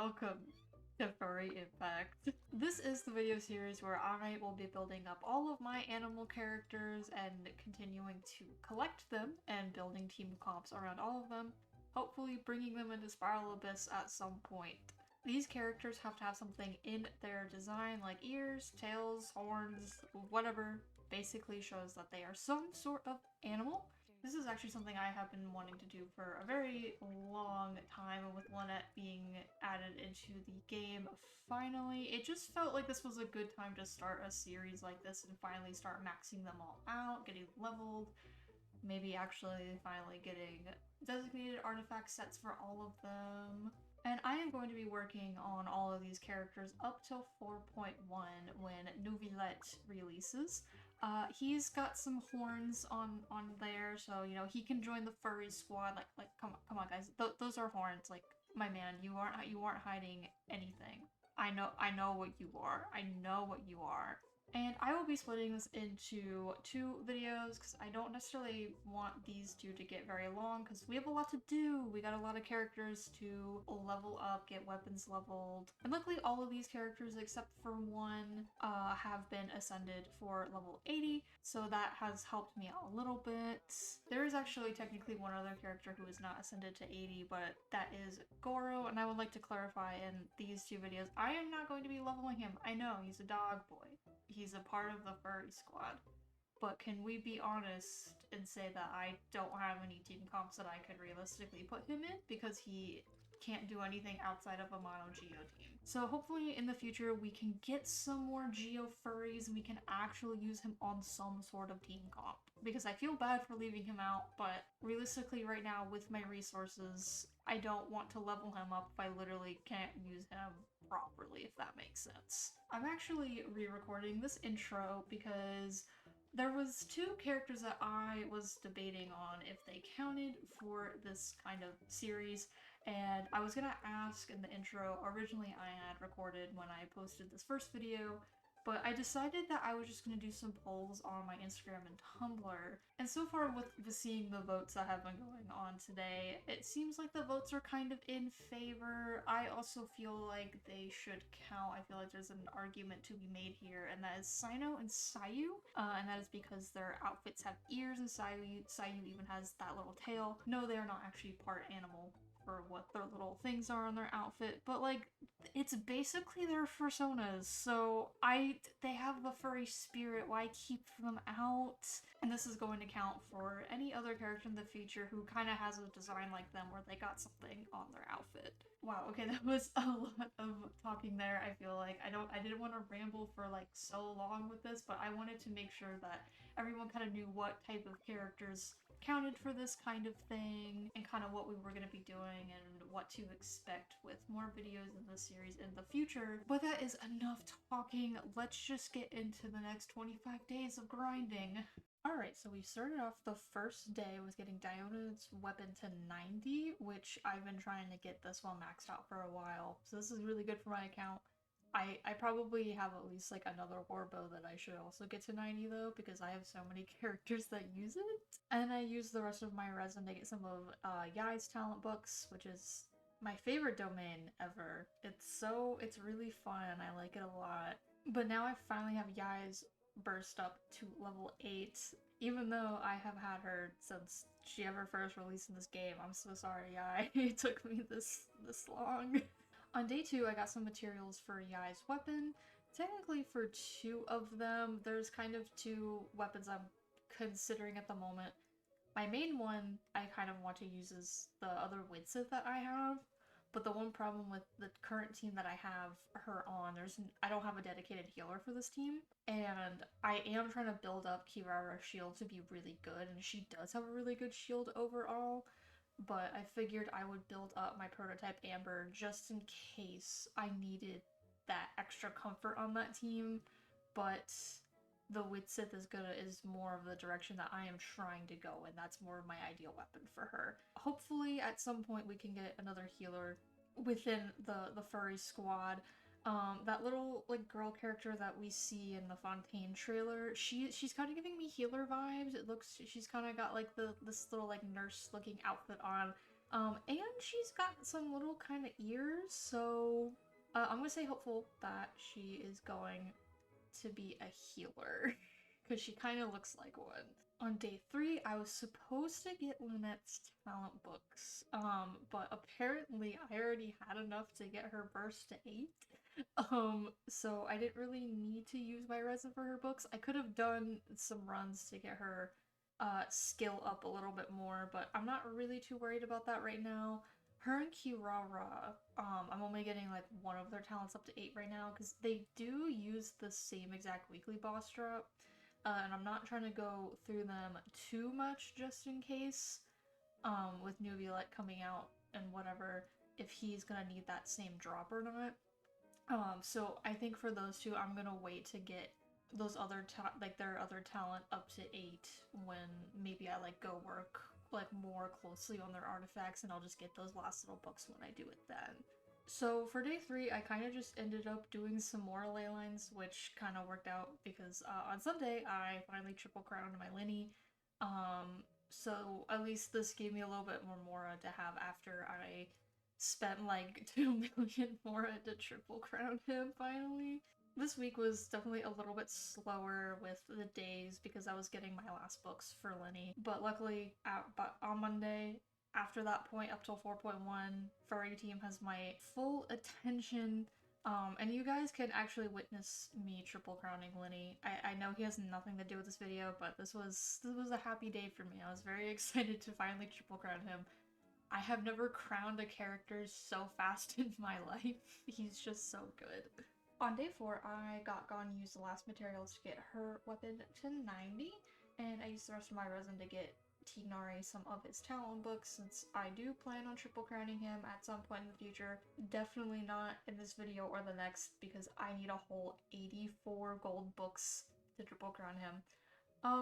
welcome to Furry Impact. This is the video series where I will be building up all of my animal characters and continuing to collect them and building team comps around all of them, hopefully bringing them into Spiral Abyss at some point. These characters have to have something in their design like ears, tails, horns, whatever, basically shows that they are some sort of animal. This is actually something I have been wanting to do for a very long time, and with Lynette being added into the game finally, it just felt like this was a good time to start a series like this and finally start maxing them all out, getting leveled, maybe actually finally getting designated artifact sets for all of them. And I am going to be working on all of these characters up till 4.1 when Nouvillette releases. He's got some horns on there, so you know he can join the furry squad. Like come on guys, those are horns. Like my man, you aren't hiding anything. I know what you are. I know what you are. And I will be splitting this into 2 videos because I don't necessarily want these 2 to get very long because we have a lot to do. We got a lot of characters to level up, get weapons leveled. And luckily all of these characters except for one have been ascended for level 80, so that has helped me out a little bit. There is actually technically one other character who is not ascended to 80, but that is Goro, and I would like to clarify in these 2 videos, I am not going to be leveling him. I know, he's a dog boy. He's a part of the furry squad. But can we be honest and say that I don't have any team comps that I could realistically put him in because he can't do anything outside of a mono Geo team. So hopefully in the future we can get some more Geo furries and we can actually use him on some sort of team comp. Because I feel bad for leaving him out, but realistically right now with my resources, I don't want to level him up if I literally can't use him properly, if that makes sense. I'm actually re-recording this intro because there was 2 characters that I was debating on if they counted for this kind of series, and I was gonna ask in the intro. Originally I had recorded when I posted this first video, but I decided that I was just going to do some polls on my Instagram and Tumblr. And so far with seeing the votes that have been going on today, it seems like the votes are kind of in favor. I also feel like they should count. I feel like there's an argument to be made here, and that is Sino and Sayu. And that is because their outfits have ears and Sayu even has that little tail. No, they are not actually part animal for what their little things are on their outfit, but like it's basically their personas, so they have the furry spirit. Why keep them out? And this is going to count for any other character in the future who kind of has a design like them where they got something on their outfit. Wow, okay, that was a lot of talking there. I feel like I didn't want to ramble for like so long with this, but I wanted to make sure that everyone kind of knew what type of characters counted for this kind of thing and kind of what we were going to be doing and what to expect with more videos in this series in the future. But that is enough talking. Let's just get into the next 25 days of grinding. Alright, so we started off the first day with getting Diona's weapon to 90, which I've been trying to get this one maxed out for a while. So this is really good for my account. I probably have at least like another warbow that I should also get to 90 though, because I have so many characters that use it. And I use the rest of my resin to get some of Yai's talent books, which is my favorite domain ever. It's really fun. I like it a lot. But now I finally have Yai's burst up to level 8, even though I have had her since she ever first released in this game. I'm so sorry, Yai. It took me this long. On day 2, I got some materials for Yai's weapon. Technically for 2 of them. There's kind of 2 weapons I'm considering at the moment. My main one I kind of want to use is the other Widsith that I have, but the one problem with the current team that I have her on, I don't have a dedicated healer for this team, and I am trying to build up Kirara's shield to be really good, and she does have a really good shield overall. But I figured I would build up my prototype Amber just in case I needed that extra comfort on that team, but the Widsith is more of the direction that I am trying to go, and that's more of my ideal weapon for her. Hopefully at some point we can get another healer within the furry squad. That little like girl character that we see in the Fontaine trailer, she's kind of giving me healer vibes. She's kind of got like this little like nurse looking outfit on. And she's got some little kind of ears, so I'm gonna say hopeful that she is going to be a healer, because she kind of looks like one. On day 3, I was supposed to get Lynette's talent books, but apparently I already had enough to get her burst to 8. So I didn't really need to use my resin for her books. I could have done some runs to get her skill up a little bit more, but I'm not really too worried about that right now. Her and Kirara, I'm only getting like one of their talents up to 8 right now because they do use the same exact weekly boss drop, and I'm not trying to go through them too much just in case, with Nubialette coming out and whatever, if he's gonna need that same drop or not. So I think for those two, I'm gonna wait to get those other like their other talent up to 8 when maybe I like go work like more closely on their artifacts, and I'll just get those last little books when I do it then. So for day 3, I kind of just ended up doing some more ley lines, which kind of worked out because on Sunday I finally triple crowned my Linny. So at least this gave me a little bit more Mora to have after I spent like 2 million Mora to triple crown him finally. This week was definitely a little bit slower with the days because I was getting my last books for Linny, but luckily but on Monday, after that point up till 4.1, Furry team has my full attention. And you guys can actually witness me triple crowning Linny. I know he has nothing to do with this video, but this was a happy day for me. I was very excited to finally triple crown him. I have never crowned a character so fast in my life. He's just so good. On day 4, I got gone use the last materials to get her weapon to 90, and I used the rest of my resin to get Tignari some of his talent books since I do plan on triple crowning him at some point in the future. Definitely not in this video or the next because I need a whole 84 gold books to triple crown him.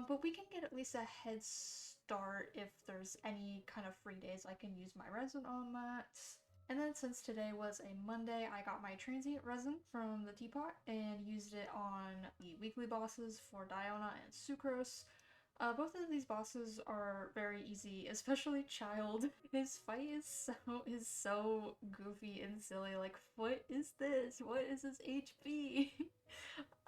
But we can get at least a head start if there's any kind of free days I can use my resin on that. And then since today was a Monday, I got my transient resin from the teapot and used it on the weekly bosses for Diona and Sucrose. Both of these bosses are very easy, especially Child. His fight is so goofy and silly. Like, what is this? What is this HP?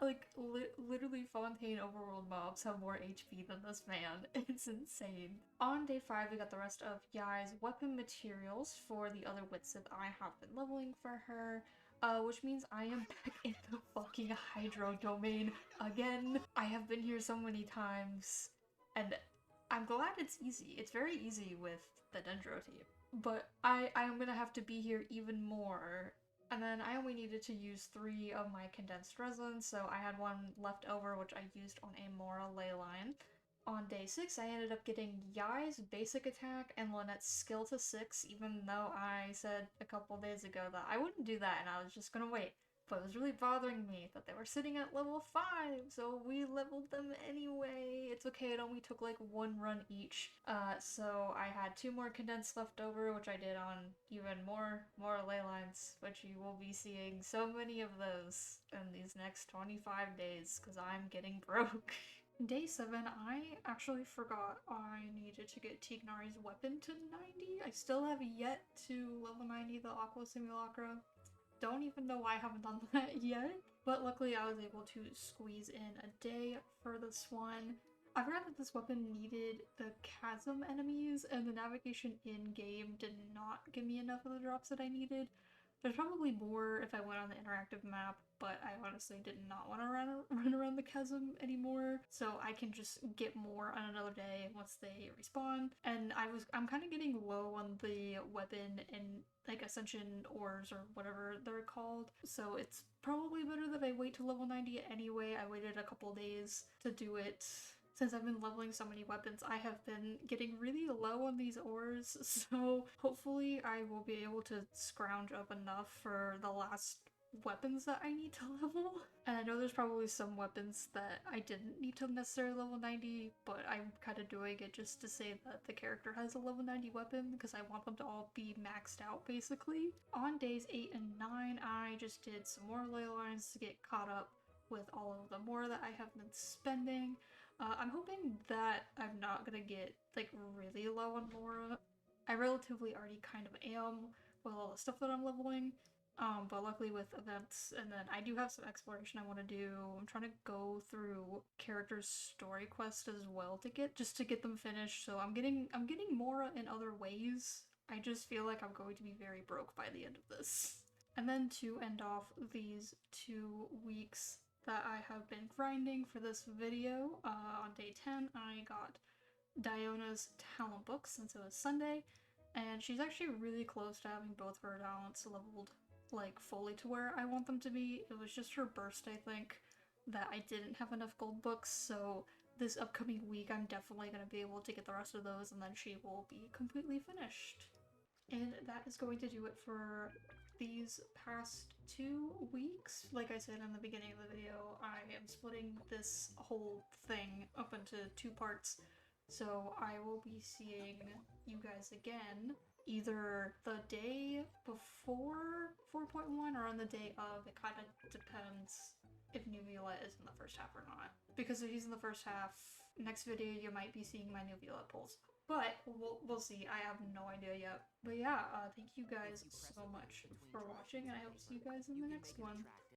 Like, literally Fontaine overworld mobs have more HP than this man. It's insane. On day 5, we got the rest of Yai's weapon materials for the other wits that I have been leveling for her. Which means I am back in the fucking Hydro domain again. I have been here so many times, and I'm glad it's easy. It's very easy with the Dendro team. But I am gonna have to be here even more. And then I only needed to use 3 of my condensed resin, so I had one left over which I used on a Mora ley line. On day 6, I ended up getting Yai's basic attack and Lynette's skill to 6, even though I said a couple days ago that I wouldn't do that and I was just gonna wait. But it was really bothering me that they were sitting at level 5, so we leveled them anyway. It's okay, it only took like 1 run each. So I had 2 more condensed left over, which I did on even more ley lines, which you will be seeing so many of those in these next 25 days, because I'm getting broke. Day 7, I actually forgot I needed to get Tignari's weapon to 90. I still have yet to level 90 the Aqua Simulacra. Don't even know why I haven't done that yet, but luckily I was able to squeeze in a day for this one. I forgot that this weapon needed the chasm enemies, and the navigation in-game did not give me enough of the drops that I needed. There's probably more if I went on the interactive map, but I honestly did not want to run around the chasm anymore, so I can just get more on another day once they respawn. And I'm kind of getting low on the weapon and like ascension ores or whatever they're called, so it's probably better that I wait to level 90 anyway. I waited a couple days to do it. Since I've been leveling so many weapons, I have been getting really low on these ores, so hopefully I will be able to scrounge up enough for the last weapons that I need to level. And I know there's probably some weapons that I didn't need to necessarily level 90, but I'm kind of doing it just to say that the character has a level 90 weapon because I want them to all be maxed out basically. On days 8 and 9, I just did some more ley lines to get caught up with all of the more that I have been spending. I'm hoping that I'm not gonna get like really low on Mora I relatively already kind of am with all the stuff that I'm leveling. But luckily with events, and then I do have some exploration I want to do. I'm trying to go through characters' story quests as well to get them finished. So I'm getting more in other ways. I just feel like I'm going to be very broke by the end of this. And then to end off these 2 weeks that I have been grinding for this video, on day 10 I got Diona's talent book since it was Sunday, and she's actually really close to having both her talents leveled like fully to where I want them to be. It was just her burst, I think, that I didn't have enough gold books, so this upcoming week I'm definitely going to be able to get the rest of those and then she will be completely finished. And that is going to do it for these past 2 weeks. Like I said in the beginning of the video, I am splitting this whole thing up into 2 parts. So I will be seeing you guys again either the day before 4.1 or on the day of. It kind of depends if New Violet is in the first half or not. Because if he's in the first half, next video you might be seeing my New Violet pulls. But we'll see. I have no idea yet. But yeah, thank you guys so much for watching, and I hope to see you guys in the next one.